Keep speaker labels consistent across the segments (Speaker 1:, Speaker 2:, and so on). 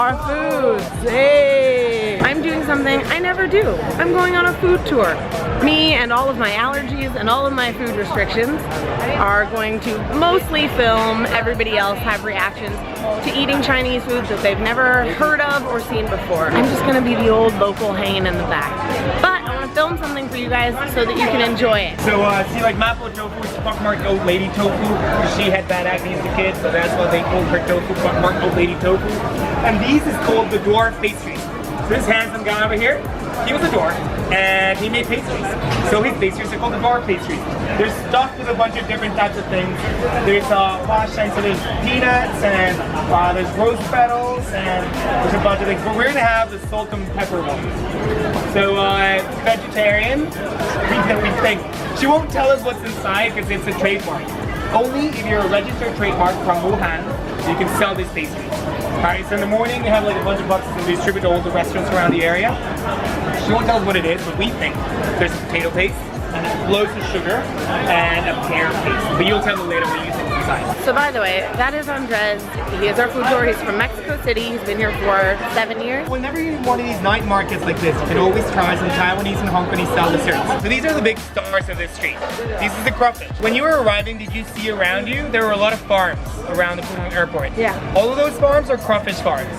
Speaker 1: our foods. Hey! I'm doing something I never do. I'm going on a food tour. Me and all of my allergies and all of my food restrictions are going to mostly film everybody else have reactions to eating Chinese foods that they've never heard of or seen before. I'm just gonna be the old local hanging in the back. But I wanna film something for you guys so that you can enjoy it.
Speaker 2: So see, like mapo tofu is pockmarked old lady tofu. She had bad acne as a kid, so that's why they called her tofu, pockmarked old lady tofu. And these is called the dwarf pastries. So this handsome guy over here, he was a dwarf, and he made pastries. So his pastries are called the dwarf pastries. They're stuffed with a bunch of different types of things. There's pasta, so there's peanuts, and there's rose petals, and there's a bunch of things. But we're gonna have the salt and pepper one. So vegetarian, we think. She won't tell us what's inside because it's a trademark. Only if you're a registered trademark from Wuhan, you can sell this pastry. Alright, so in the morning we have like a bunch of boxes and distribute to all the restaurants around the area. She won't tell us what it is, but we think there's potato paste, and loads of sugar, and a pear paste. But you'll tell me later what you think inside.
Speaker 1: So by the way, that is Andres. He is our food tour. He's from Mexico City. He's been here for 7 years.
Speaker 2: Whenever you're in one of these night markets like this, you can always try some Taiwanese and Hong Kongese style desserts. So these are the big stars of this street. This is the crawfish. When you were arriving, did you see around you, there were a lot of farms around the Pudong airport?
Speaker 1: Yeah.
Speaker 2: All of those farms are crawfish farms.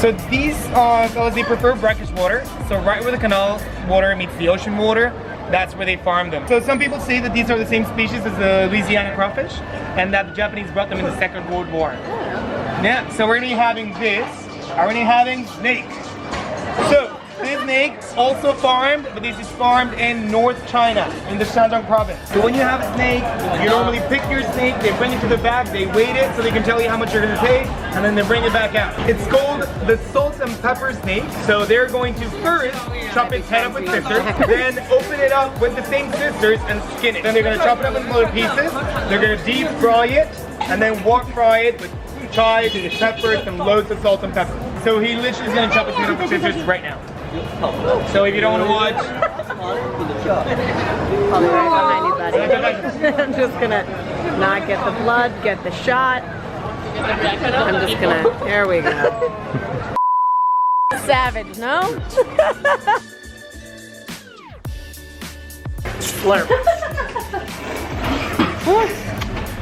Speaker 2: So these fellas, they prefer brackish water. So right where the canal water meets the ocean water, that's where they farm them. So some people say that these are the same species as the Louisiana crawfish, and that the Japanese brought them in the Second World War. Yeah, so we're gonna be having this. We're gonna be having snake. So this snake also farmed, but this is farmed in North China, in the Shandong province. So when you have a snake, you normally pick your snake, they bring it to the back, they weigh it so they can tell you how much you're gonna pay, and then they bring it back out. It's called the salt and pepper snake. So they're going to first chop its head up with scissors, then open it up with the same scissors and skin it. Then they're gonna chop it up in little pieces, they're gonna deep fry it, and then wok fry it with chives, peppers, and loads of salt and pepper. So he literally is gonna chop his head up with scissors right now. So if you don't want to watch,
Speaker 1: I'll be right behind you, buddy. I'm just gonna not get the blood, get the shot. I'm just gonna, there we go. Savage, no? Slurp.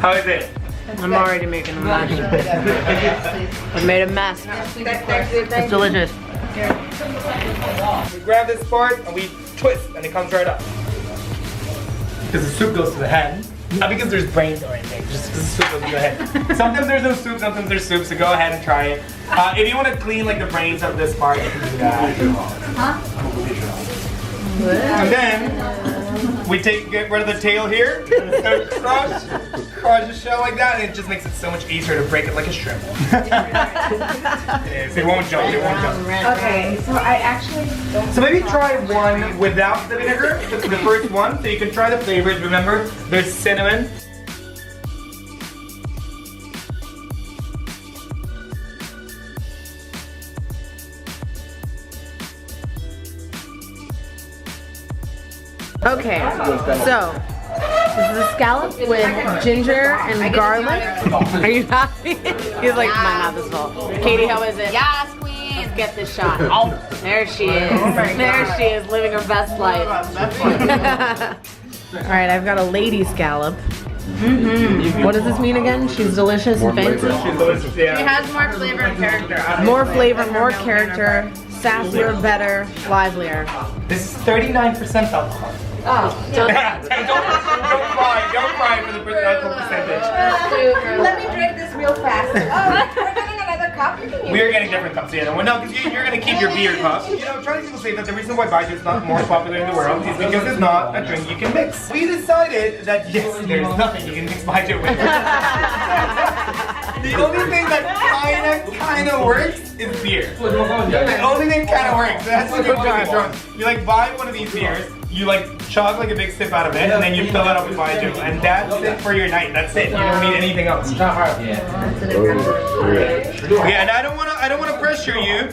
Speaker 2: how is it?
Speaker 1: I'm already making a mess. I made a mess. It's delicious.
Speaker 2: We grab this part and we twist and it comes right up. Because the soup goes to the head. Not because there's brains or anything, just because the soup goes to the head. Sometimes there's no soup, sometimes there's soup, so go ahead and try it. If you want to clean like the brains of this part, you can do that. And then we get rid of the tail here, and so crush the shell like that, and it just makes it so much easier to break it like a shrimp. It is. It won't jump. It won't jump.
Speaker 3: Okay, so I actually don't.
Speaker 2: So maybe try one without the vinegar. This is the first one, so you can try the flavors. Remember, there's cinnamon.
Speaker 1: Okay, so this is a scallop with ginger and garlic. Are you happy? He's like, my mouth is full. Katie, how is it?
Speaker 3: Yes, queen.
Speaker 1: Let's get this shot. Oh, there she is. There she is, living her best life. All right, I've got a lady scallop. What does this mean again? She's delicious and fancy?
Speaker 2: She's delicious, yeah.
Speaker 3: It has more flavor and character.
Speaker 1: More flavor, more character, sassier, better, livelier.
Speaker 2: This is 39% alcohol.
Speaker 1: Oh,
Speaker 2: don't cry for the alcohol percentage.
Speaker 3: Let me drink this real fast. Oh, we're getting another cup.
Speaker 2: We're getting different cups, yeah. Well, no, because you're going to keep your beer cup. You know, Chinese people say that the reason why baijiu is not more popular in the world is because it's not a drink you can mix. We decided that yes, there's nothing you can mix baijiu with. The only thing that kind of works is beer. The only thing kind of works. That's when you want to get drunk. You like buy one of these beers. You like chug like a big sip out of it, and then you fill it up with baijiu, and that's it for your night. That's it. You don't need anything else. Yeah, and I don't want to pressure you.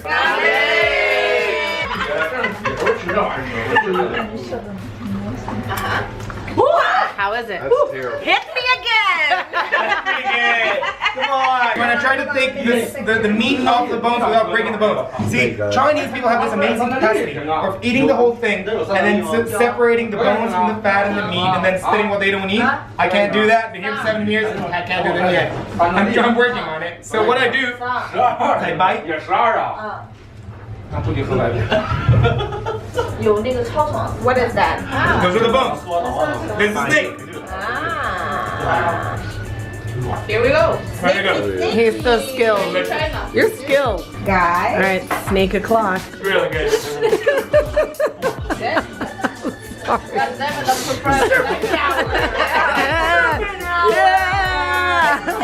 Speaker 1: How is it?
Speaker 4: That's terrible.
Speaker 3: Hit me again!
Speaker 2: That's pretty good. Come on. When I try to take the meat off the bones without breaking the bones. See, Chinese people have this amazing capacity of eating the whole thing and then separating the bones from the fat and the meat and then spitting what they don't eat. I can't do that. Been here for 7 years and I can't do that yet. I'm working on it. So what I do, I bite.
Speaker 3: What is that?
Speaker 2: Those are the bones. This is snake.
Speaker 3: Here we go.
Speaker 2: There you go.
Speaker 1: He's so skilled. You're skilled.
Speaker 3: Guys.
Speaker 1: All right, snake o'clock.
Speaker 2: Really good.
Speaker 1: Yeah.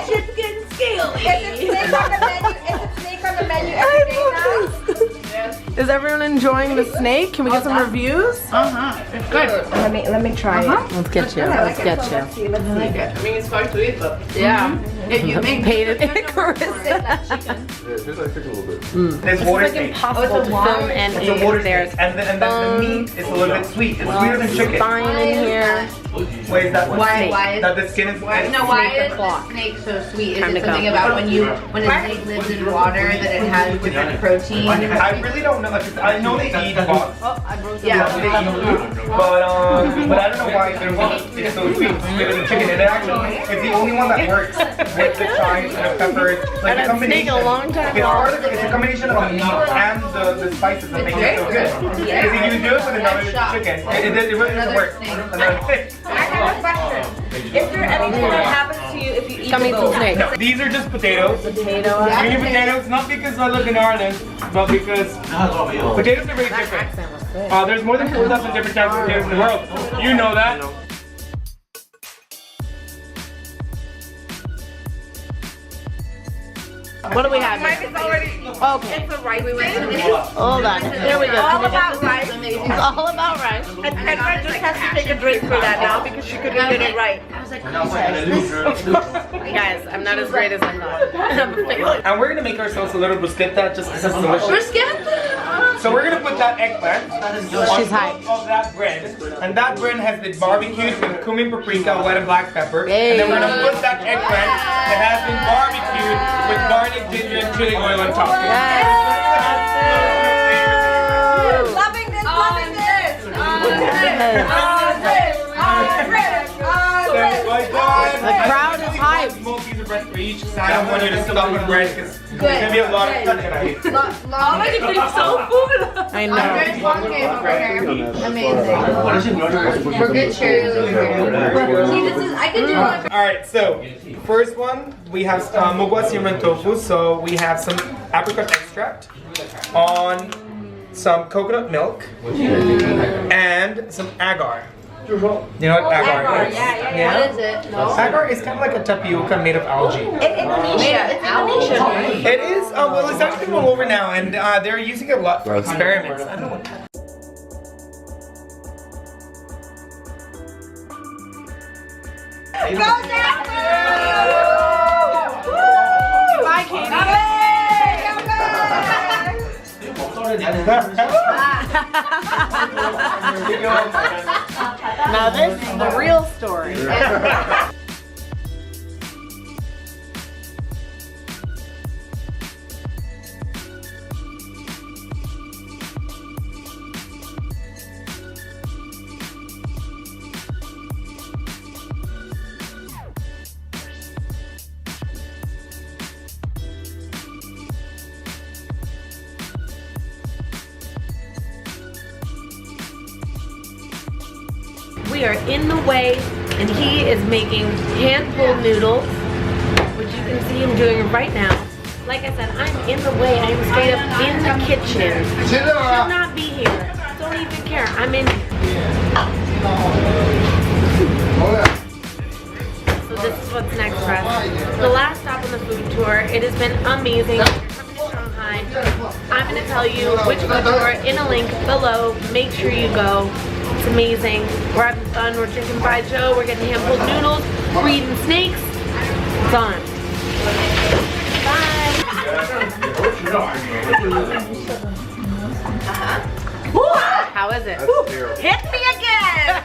Speaker 3: It's getting scaly. Is it snake on the menu every day now?
Speaker 1: Is everyone enjoying the snake? Can we get some reviews?
Speaker 3: It's good. Let me try it.
Speaker 1: Let's get you. Let's get you.
Speaker 3: Let's see.
Speaker 4: I mean, it's fun to eat, but yeah. If you make
Speaker 1: Painted Icarus.
Speaker 4: chicken.
Speaker 5: Yeah, it tastes like chicken a little bit.
Speaker 2: It's water
Speaker 1: It's like
Speaker 2: snake.
Speaker 1: impossible to film and
Speaker 2: It's a
Speaker 1: eat.
Speaker 2: water
Speaker 1: There's
Speaker 2: snake. And then the meat is a little bit sweet. It's sweeter than chicken.
Speaker 1: spine in here.
Speaker 2: Why is that one?
Speaker 4: Why is
Speaker 2: That the skin is
Speaker 4: why is
Speaker 1: o'clock.
Speaker 4: the snake so sweet? Is
Speaker 1: Time to
Speaker 4: it something
Speaker 1: go.
Speaker 4: about when a snake lives in water that it has different protein?
Speaker 2: I really don't know. I know they eat bugs.
Speaker 4: Yeah.
Speaker 2: They eat food, but I don't know why their meat is so sweet. Sweeter than chicken. And actually, it's the only one that works with the chives and the peppers. Like
Speaker 1: And
Speaker 2: the
Speaker 1: it's snake a long time
Speaker 2: It's a combination of the meat and the spices that make it so good. Because if you do it with another chicken, it really doesn't work. Another fish.
Speaker 3: I have a question. Is there anything that happens to you if you eat
Speaker 1: Come eat some
Speaker 3: both?
Speaker 1: snake.
Speaker 2: No, these are just potatoes.
Speaker 1: Potato.
Speaker 2: Green potatoes, not because I live in Ireland, but because potatoes are very different.
Speaker 1: Accent was good.
Speaker 2: There's more than 4,000 different types of potatoes in the world. You know that.
Speaker 1: What do we have
Speaker 3: Mine
Speaker 1: here?
Speaker 3: is already.
Speaker 1: Okay.
Speaker 3: It's a rice thing.
Speaker 1: Hold on. There we go.
Speaker 3: All about rice.
Speaker 1: It's all about rice.
Speaker 3: And Edward just has to take a drink for that now because she couldn't get it right.
Speaker 1: Guys, I'm not as great as I thought. I'm a failure.
Speaker 2: And we're gonna make ourselves a little bruschetta just because it's delicious. So we're gonna put that eggplant on
Speaker 1: She's
Speaker 2: top of that bread. And that bread has been barbecued with cumin, paprika, white and black pepper. And then we're gonna put that eggplant that has been barbecued with garlic, ginger, and chili oil on top.
Speaker 3: Loving this, loving this.
Speaker 1: The crowd is hyped.
Speaker 2: Small piece of bread for each, because I don't want you to stop on bread because there's gonna be a lot of stuff tonight.
Speaker 1: I know.
Speaker 4: There's one game over here. Amazing. We're good cheerleaders. See, this is, I can do one.
Speaker 2: Alright, so first one we have mogwa sirman tofu. So we have some apricot extract on some coconut milk and some agar. You know what agar is?
Speaker 3: Yeah.
Speaker 4: What is it? No.
Speaker 2: Agar is kind of like a tapioca made of algae.
Speaker 3: It's Indonesia.
Speaker 2: It is, well, it's actually all over now, and they're using it a lot for experiments. I don't know what kind.
Speaker 3: Go down!
Speaker 1: Bye, Katie. Now this is the real story. We are in the way, and he is making hand-pulled noodles, which you can see him doing right now. Like I said, I'm in the way. I am straight up in the kitchen. Should not be here. Don't even care. I'm in. So this is what's next for us. The last stop on the food tour. It has been amazing. You're coming to Shanghai. I'm going to tell you which food tour in a link below. Make sure you go. It's amazing. We're having fun. We're drinking fried joe. We're getting hand-pulled noodles. We're eating snakes. It's on. Bye. How is it?
Speaker 3: Hit me again!